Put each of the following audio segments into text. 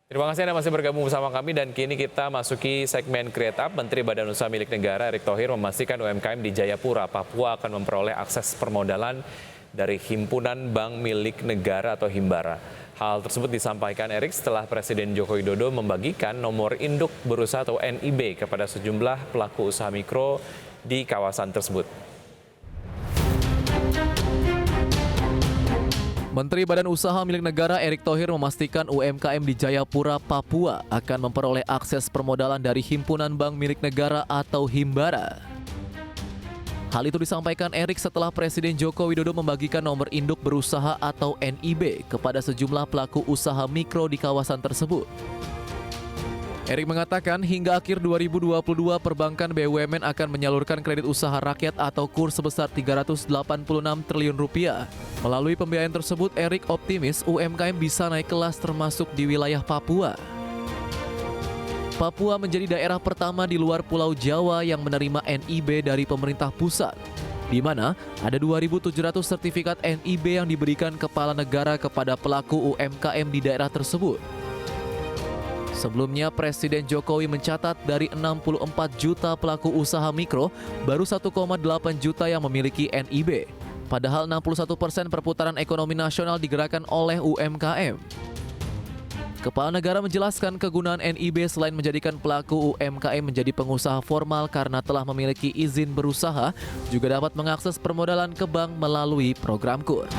Terima kasih Anda masih bergabung bersama kami dan kini kita masuki segmen Create Up. Menteri Badan Usaha Milik Negara Erick Thohir memastikan UMKM di Jayapura, Papua akan memperoleh akses permodalan dari Himpunan Bank Milik Negara atau Himbara. Hal tersebut disampaikan Erick setelah Presiden Joko Widodo membagikan nomor induk berusaha atau NIB kepada sejumlah pelaku usaha mikro di kawasan tersebut. Menteri Badan Usaha Milik Negara Erick Thohir memastikan UMKM di Jayapura, Papua akan memperoleh akses permodalan dari Himpunan Bank Milik Negara atau Himbara. Hal itu disampaikan Erick setelah Presiden Joko Widodo membagikan nomor induk berusaha atau NIB kepada sejumlah pelaku usaha mikro di kawasan tersebut. Erick mengatakan hingga akhir 2022 perbankan BUMN akan menyalurkan kredit usaha rakyat atau KUR sebesar Rp386 triliun. Melalui pembiayaan tersebut, Erick optimis UMKM bisa naik kelas termasuk di wilayah Papua. Papua menjadi daerah pertama di luar Pulau Jawa yang menerima NIB dari pemerintah pusat, di mana ada 2.700 sertifikat NIB yang diberikan kepala negara kepada pelaku UMKM di daerah tersebut. Sebelumnya, Presiden Jokowi mencatat dari 64 juta pelaku usaha mikro, baru 1,8 juta yang memiliki NIB. Padahal 61% perputaran ekonomi nasional digerakkan oleh UMKM. Kepala negara menjelaskan kegunaan NIB selain menjadikan pelaku UMKM menjadi pengusaha formal karena telah memiliki izin berusaha, juga dapat mengakses permodalan ke bank melalui program KUR.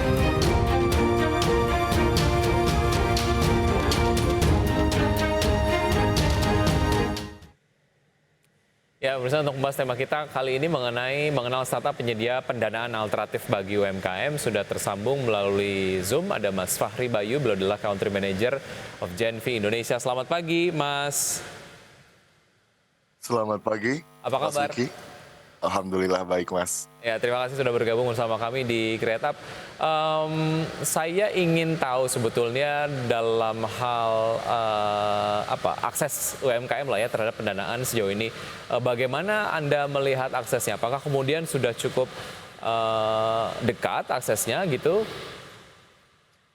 Ya, berusaha untuk membahas tema kita kali ini mengenal startup penyedia pendanaan alternatif bagi UMKM. Sudah tersambung melalui Zoom, ada Mas Fahri Bayu, beliau adalah Country Manager of Genvi Indonesia. Selamat pagi, Mas. Selamat pagi, Apa Mas kabar? Wiki. Alhamdulillah baik, Mas. Ya, terima kasih sudah bergabung bersama kami di Create Up. Saya ingin tahu sebetulnya dalam hal akses UMKM lah ya terhadap pendanaan sejauh ini. Bagaimana Anda melihat aksesnya? Apakah kemudian sudah cukup dekat aksesnya gitu?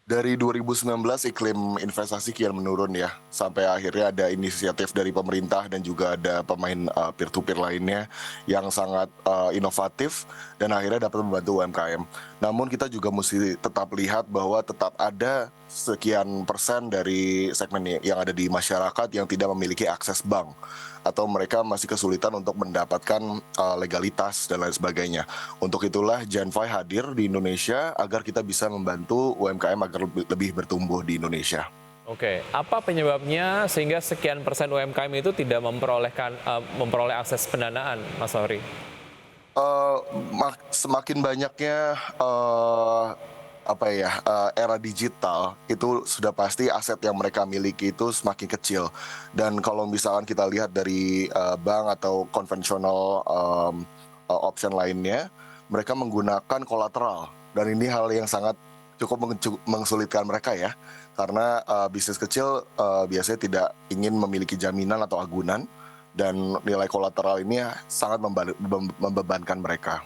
Dari 2019 iklim investasi kian menurun ya, sampai akhirnya ada inisiatif dari pemerintah dan juga ada pemain peer-to-peer lainnya yang sangat inovatif dan akhirnya dapat membantu UMKM. Namun kita juga mesti tetap lihat bahwa tetap ada sekian persen dari segmen yang ada di masyarakat yang tidak memiliki akses bank atau mereka masih kesulitan untuk mendapatkan legalitas dan lain sebagainya. Untuk itulah Genvi hadir di Indonesia agar kita bisa membantu UMKM agar lebih bertumbuh di Indonesia. Oke, apa penyebabnya sehingga sekian persen UMKM itu tidak memperoleh akses pendanaan, Mas Fahri? Semakin banyaknya era digital itu sudah pasti aset yang mereka miliki itu semakin kecil. Dan kalau misalkan kita lihat dari bank atau konvensional option lainnya, mereka menggunakan kolateral dan ini hal yang sangat cukup mensulitkan mereka ya, karena bisnis kecil biasanya tidak ingin memiliki jaminan atau agunan dan nilai kolateral ini sangat membebankan mereka.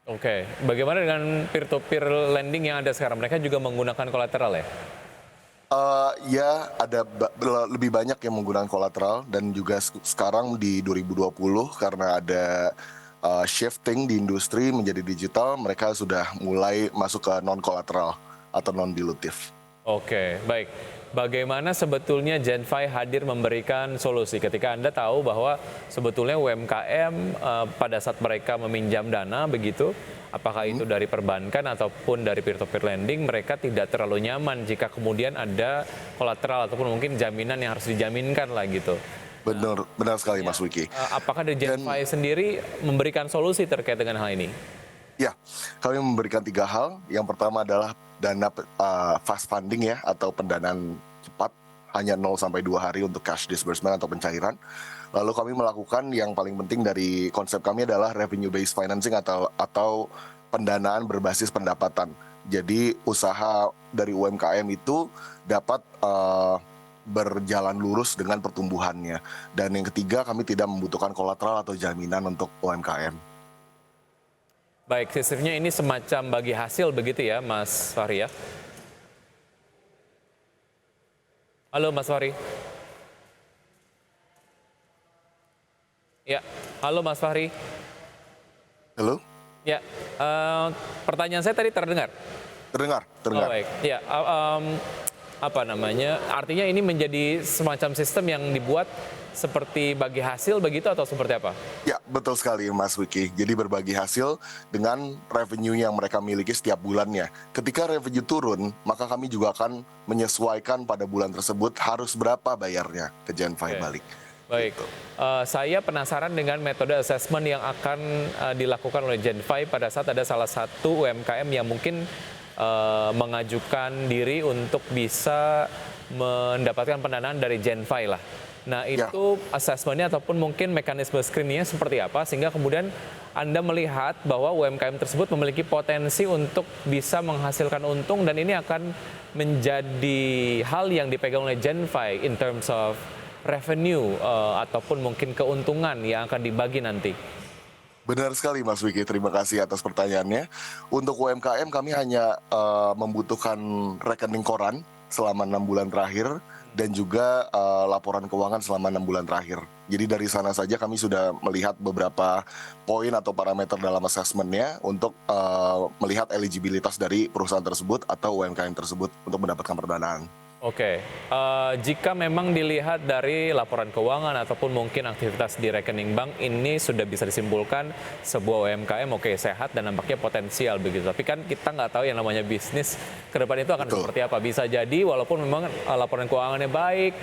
Oke, bagaimana dengan peer-to-peer lending yang ada sekarang? Mereka juga menggunakan kolateral ya? Ya ada lebih banyak yang menggunakan kolateral dan juga sekarang di 2020 karena ada shifting di industri menjadi digital, mereka sudah mulai masuk ke non kolateral atau non dilutif. Oke, baik. Bagaimana sebetulnya Genvi hadir memberikan solusi ketika Anda tahu bahwa sebetulnya UMKM pada saat mereka meminjam dana begitu, apakah itu dari perbankan ataupun dari peer-to-peer lending, mereka tidak terlalu nyaman jika kemudian ada kolateral ataupun mungkin jaminan yang harus dijaminkan lah gitu. Benar sekali Mas Wiki. Apakah dari Genvi sendiri memberikan solusi terkait dengan hal ini? Ya, kami memberikan 3 hal. Yang pertama adalah dana fast funding ya, atau pendanaan cepat, hanya 0-2 hari untuk cash disbursement atau pencairan. Lalu kami melakukan yang paling penting dari konsep kami adalah revenue based financing atau pendanaan berbasis pendapatan. Jadi usaha dari UMKM itu dapat berjalan lurus dengan pertumbuhannya. Dan yang ketiga, kami tidak membutuhkan kolateral atau jaminan untuk UMKM. Baik, sistemnya ini semacam bagi hasil begitu ya, Mas Fahri ya? Halo Mas Fahri. Ya, halo Mas Fahri. Halo, Ya, pertanyaan saya tadi terdengar. terdengar, Oh terdengar. baik, ya, apa namanya? Artinya ini menjadi semacam sistem yang dibuat seperti bagi hasil begitu atau seperti apa? Ya, betul sekali Mas Wiki. Jadi berbagi hasil dengan revenue yang mereka miliki setiap bulannya. Ketika revenue turun, maka kami juga akan menyesuaikan pada bulan tersebut harus berapa bayarnya ke Genfy Oke. balik. Baik, Gitu. saya penasaran dengan metode assessment yang akan dilakukan oleh Genfy pada saat ada salah satu UMKM yang mungkin mengajukan diri untuk bisa mendapatkan pendanaan dari Genfy lah. Nah Ya. itu assessmentnya ataupun mungkin mekanisme screeningnya seperti apa sehingga kemudian Anda melihat bahwa UMKM tersebut memiliki potensi untuk bisa menghasilkan untung dan ini akan menjadi hal yang dipegang oleh Genfy in terms of revenue ataupun mungkin keuntungan yang akan dibagi nanti. Benar sekali Mas Wiki, terima kasih atas pertanyaannya. Untuk UMKM kami hanya membutuhkan rekening koran selama 6 bulan terakhir dan juga laporan keuangan selama 6 bulan terakhir. Jadi dari sana saja kami sudah melihat beberapa poin atau parameter dalam asesmennya untuk melihat eligibilitas dari perusahaan tersebut atau UMKM tersebut untuk mendapatkan pendanaan. Oke, jika memang dilihat dari laporan keuangan ataupun mungkin aktivitas di rekening bank ini sudah bisa disimpulkan sebuah UMKM sehat dan nampaknya potensial begitu. Tapi kan kita nggak tahu yang namanya bisnis ke depan itu akan Betul. seperti apa. Bisa jadi walaupun memang laporan keuangannya baik,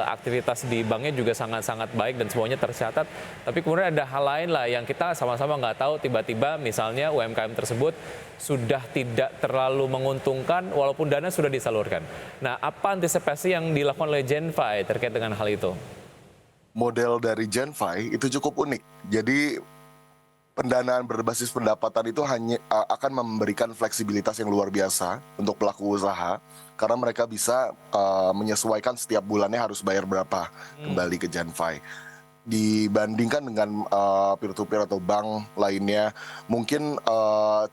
aktivitas di banknya juga sangat-sangat baik dan semuanya tercatat. Tapi kemudian ada hal lain lah yang kita sama-sama nggak tahu tiba-tiba misalnya UMKM tersebut sudah tidak terlalu menguntungkan walaupun dana sudah disalurkan. Nah, apa antisipasi yang dilakukan oleh Genfy terkait dengan hal itu? Model dari Genfy itu cukup unik. Jadi pendanaan berbasis pendapatan itu hanya akan memberikan fleksibilitas yang luar biasa untuk pelaku usaha karena mereka bisa menyesuaikan setiap bulannya harus bayar berapa kembali ke Genfy. Dibandingkan dengan peer-to-peer atau bank lainnya, mungkin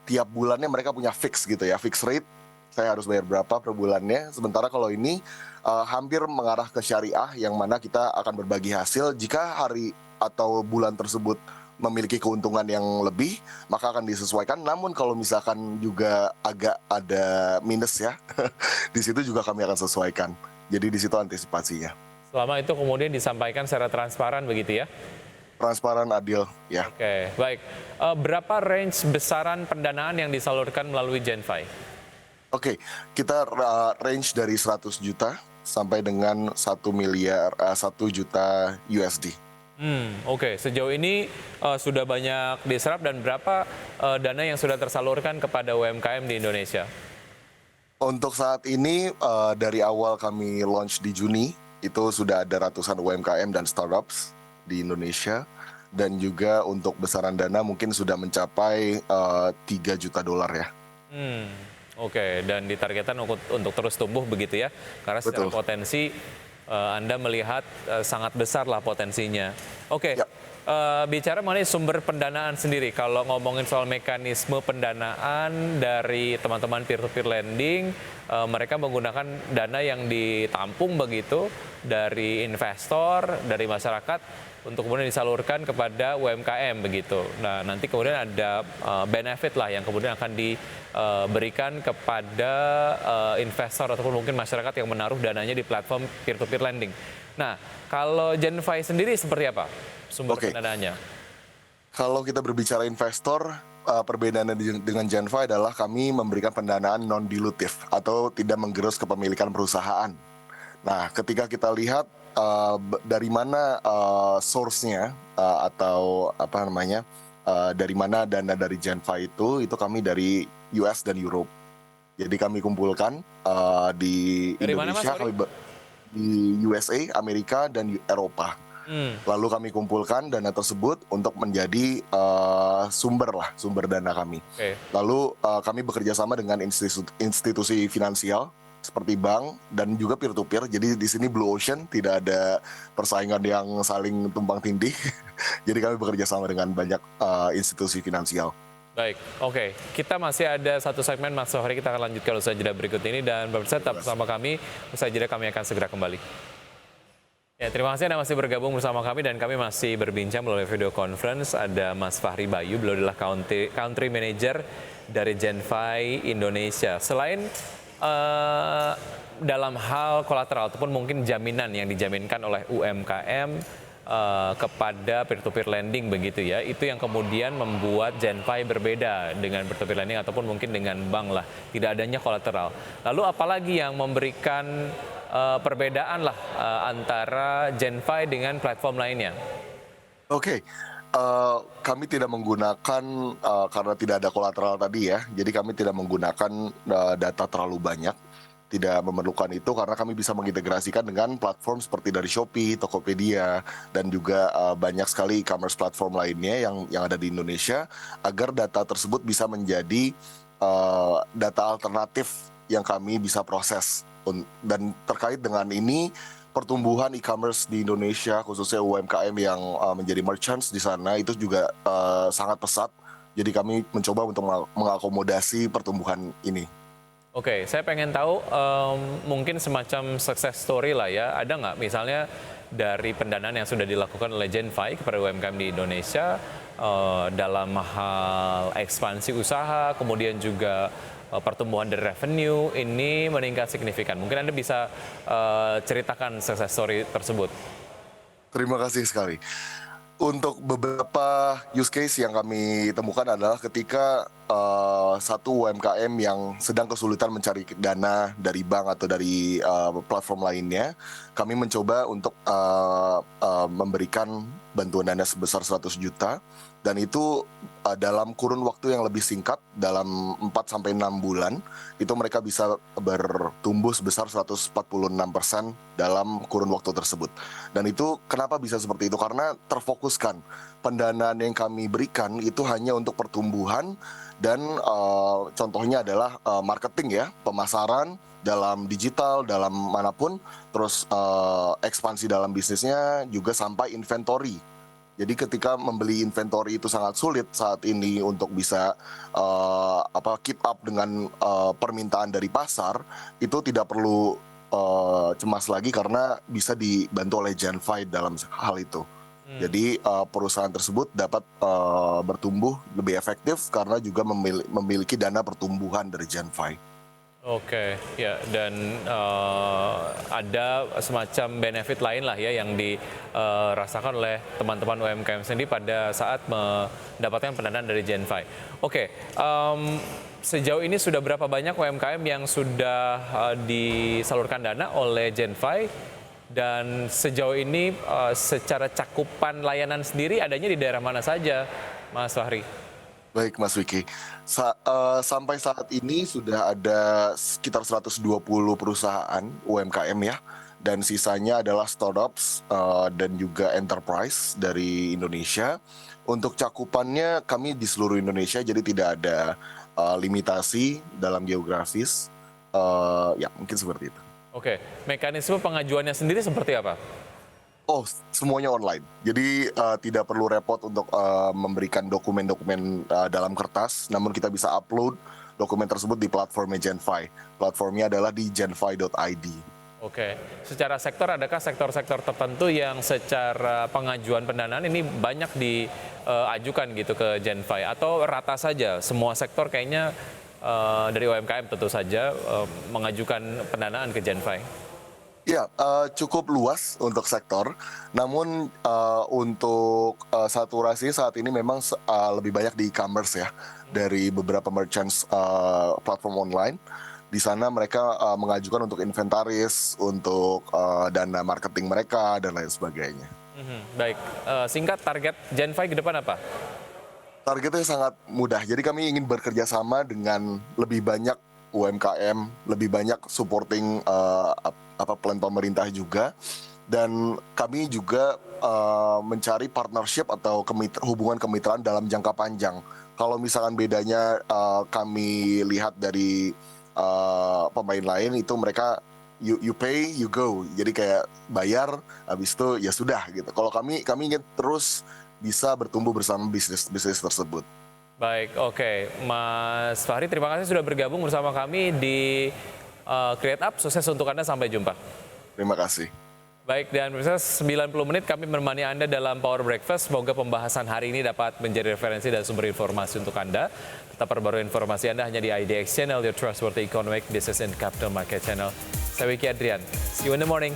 tiap bulannya mereka punya fix gitu ya, fix rate. Saya harus bayar berapa per bulannya. Sementara kalau ini hampir mengarah ke syariah yang mana kita akan berbagi hasil. Jika hari atau bulan tersebut memiliki keuntungan yang lebih, maka akan disesuaikan. Namun kalau misalkan juga agak ada minus ya, di situ juga kami akan sesuaikan. Jadi di situ antisipasinya. Selama itu kemudian disampaikan secara transparan begitu ya? Transparan, adil, ya. Oke, baik. Berapa range besaran pendanaan yang disalurkan melalui Genfy? Oke, kita range dari 100 juta sampai dengan 1 juta USD. Oke. Sejauh ini sudah banyak diserap dan berapa dana yang sudah tersalurkan kepada UMKM di Indonesia? Untuk saat ini dari awal kami launch di Juni, itu sudah ada ratusan UMKM dan startups di Indonesia. Dan juga untuk besaran dana mungkin sudah mencapai 3 juta dolar ya. Oke, dan ditargetkan untuk terus tumbuh begitu ya? Karena secara Betul. potensi Anda melihat sangat besar lah potensinya. Oke, Ya. bicara mengenai sumber pendanaan sendiri, kalau ngomongin soal mekanisme pendanaan dari teman-teman peer-to-peer lending, mereka menggunakan dana yang ditampung begitu dari investor, dari masyarakat, untuk kemudian disalurkan kepada UMKM begitu. Nah, nanti kemudian ada benefit lah yang kemudian akan diberikan kepada investor ataupun mungkin masyarakat yang menaruh dananya di platform peer-to-peer lending. Nah, kalau Genfy sendiri seperti apa sumber Oke. pendanaannya? Kalau kita berbicara investor, perbedaannya dengan Genfy adalah kami memberikan pendanaan non-dilutif atau tidak menggerus kepemilikan perusahaan. Nah, ketika kita lihat dari mana source-nya atau apa namanya, dari mana dana dari Genfy itu kami dari US dan Europe. Jadi kami kumpulkan di Dari mana, Mas? Indonesia, Sorry? di USA, Amerika, dan Eropa. Lalu kami kumpulkan dana tersebut untuk menjadi sumber dana kami. Oke. Lalu kami bekerja sama dengan institusi finansial seperti bank dan juga peer-to-peer. Jadi di sini blue ocean, tidak ada persaingan yang saling tumpang tindih. Jadi kami bekerja sama dengan banyak institusi finansial. Baik, oke. Kita masih ada satu segmen Mas Sohri, kita akan lanjutkan usai jeda berikut ini dan pemirsa tetap bersama kami. Usai jeda kami akan segera kembali. Ya, terima kasih Anda masih bergabung bersama kami dan kami masih berbincang melalui video conference. Ada Mas Fahri Bayu, beliau adalah country manager dari Genfy Indonesia. Selain dalam hal kolateral ataupun mungkin jaminan yang dijaminkan oleh UMKM kepada peer-to-peer lending begitu ya, itu yang kemudian membuat Genfy berbeda dengan peer-to-peer lending ataupun mungkin dengan bank lah, tidak adanya kolateral. Lalu apalagi yang memberikan perbedaan lah antara Genfy dengan platform lainnya? Oke, kami tidak menggunakan karena tidak ada kolateral tadi ya, jadi kami tidak menggunakan data terlalu banyak. Tidak memerlukan itu karena kami bisa mengintegrasikan dengan platform seperti dari Shopee, Tokopedia, dan juga banyak sekali e-commerce platform lainnya yang ada di Indonesia agar data tersebut bisa menjadi data alternatif yang kami bisa proses. Dan terkait dengan ini, pertumbuhan e-commerce di Indonesia khususnya UMKM yang menjadi merchants di sana itu juga sangat pesat. Jadi kami mencoba untuk mengakomodasi pertumbuhan ini. Oke, saya pengen tahu mungkin semacam success story lah ya. Ada nggak misalnya dari pendanaan yang sudah dilakukan oleh Genfy kepada UMKM di Indonesia dalam hal ekspansi usaha, kemudian juga pertumbuhan dari revenue ini meningkat signifikan. Mungkin Anda bisa ceritakan success story tersebut. Terima kasih sekali. Untuk beberapa use case yang kami temukan adalah ketika satu UMKM yang sedang kesulitan mencari dana dari bank atau dari platform lainnya, kami mencoba untuk memberikan bantuan dana sebesar 100 juta dan itu dalam kurun waktu yang lebih singkat, dalam 4-6 bulan, itu mereka bisa bertumbuh sebesar 146% dalam kurun waktu tersebut. Dan itu kenapa bisa seperti itu? Karena terfokuskan. Pendanaan yang kami berikan itu hanya untuk pertumbuhan dan contohnya adalah marketing ya, pemasaran dalam digital, dalam manapun, terus ekspansi dalam bisnisnya juga sampai inventory. Jadi ketika membeli inventory itu sangat sulit saat ini untuk bisa keep up dengan permintaan dari pasar, itu tidak perlu cemas lagi karena bisa dibantu oleh Genfy dalam hal itu. Jadi perusahaan tersebut dapat bertumbuh lebih efektif karena juga memiliki dana pertumbuhan dari Genfy. Oke, ya, dan ada semacam benefit lain lah ya yang dirasakan oleh teman-teman UMKM sendiri pada saat mendapatkan pendanaan dari Genfy. Oke, sejauh ini sudah berapa banyak UMKM yang sudah disalurkan dana oleh Genfy? Dan sejauh ini secara cakupan layanan sendiri adanya di daerah mana saja, Mas Fahri? Baik Mas Wiki, sampai saat ini sudah ada sekitar 120 perusahaan UMKM ya, dan sisanya adalah startups dan juga enterprise dari Indonesia. Untuk cakupannya kami di seluruh Indonesia, jadi tidak ada limitasi dalam geografis, ya mungkin seperti itu. Oke, mekanisme pengajuannya sendiri seperti apa? Oh, semuanya online. Jadi tidak perlu repot untuk memberikan dokumen-dokumen dalam kertas, namun kita bisa upload dokumen tersebut di platformnya Genfy. Platformnya adalah di genfy.id. Oke, secara sektor adakah sektor-sektor tertentu yang secara pengajuan pendanaan ini banyak diajukan gitu ke Genfy atau rata saja semua sektor kayaknya dari UMKM tentu saja mengajukan pendanaan ke Genfy? Ya, cukup luas untuk sektor. Namun untuk saturasi saat ini memang lebih banyak di e-commerce ya, dari beberapa merchants platform online. Di sana mereka mengajukan untuk inventaris, untuk dana marketing mereka dan lain sebagainya. Baik, singkat target Genfy ke depan apa? Targetnya sangat mudah. Jadi kami ingin bekerja sama dengan lebih banyak UMKM, lebih banyak supporting plan pemerintah juga, dan kami juga mencari partnership atau hubungan kemitraan dalam jangka panjang. Kalau misalkan bedanya kami lihat dari pemain lain itu mereka you pay you go, jadi kayak bayar habis itu ya sudah gitu. Kalau kami ingin terus bisa bertumbuh bersama bisnis tersebut. Baik, oke. Mas Fahri, terima kasih sudah bergabung bersama kami di Create Up. Sukses untuk Anda, sampai jumpa. Terima kasih. Baik, dan pemirsa 90 menit kami menemani Anda dalam Power Breakfast. Semoga pembahasan hari ini dapat menjadi referensi dan sumber informasi untuk Anda. Tetap perbarui informasi Anda hanya di IDX Channel, your trustworthy economic business and capital market channel. Saya Wiki Adrian. See you in the morning.